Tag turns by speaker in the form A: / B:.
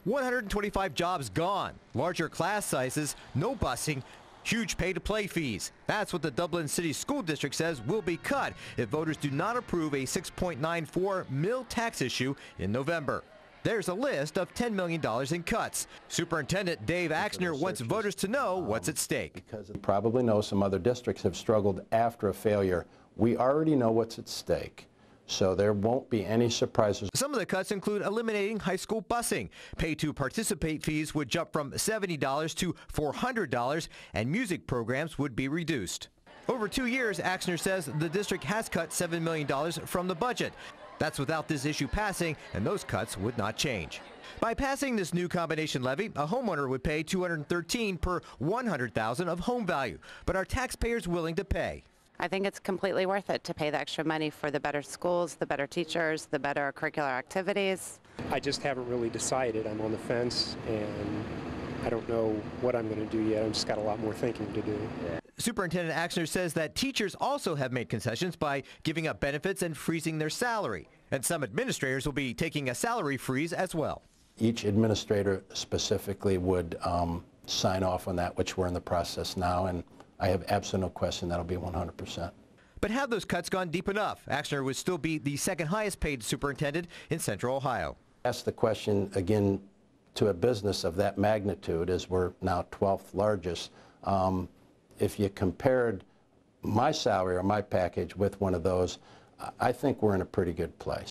A: 125 jobs gone, larger class sizes, no busing, huge pay-to-play fees. That's what the Dublin City School District says will be cut if voters do not approve a $6.94 mil tax issue in November. There's a list of $10 million in cuts. Superintendent Dave Axner wants voters to know what's at stake.
B: Because you probably know some other districts have struggled after a failure. We already know what's at stake, so there won't be any surprises.
A: Some of the cuts include eliminating high school busing. Pay-to-participate fees would jump from $70 to $400, and music programs would be reduced. Over 2 years, Axner says the district has cut $7 million from the budget. That's without this issue passing, and those cuts would not change. By passing this new combination levy, a homeowner would pay $213 per $100,000 of home value. But are taxpayers willing to pay?
C: I think it's completely worth it to pay the extra money for the better schools, the better teachers, the better curricular activities.
D: I just haven't really decided. I'm on the fence, and I don't know what I'm going to do yet. I've just got a lot more thinking to do.
A: Superintendent Axner says that teachers also have made concessions by giving up benefits and freezing their salary. And some administrators will be taking a salary freeze as well.
B: Each administrator specifically would sign off on that, which we're in the process now, and I have absolutely no question that'll be 100%.
A: But have those cuts gone deep enough? Axner would still be the second highest paid superintendent in Central Ohio.
B: Ask the question again to a business of that magnitude, as we're now 12th largest. If you compared my salary or my package with one of those, I think we're in a pretty good place.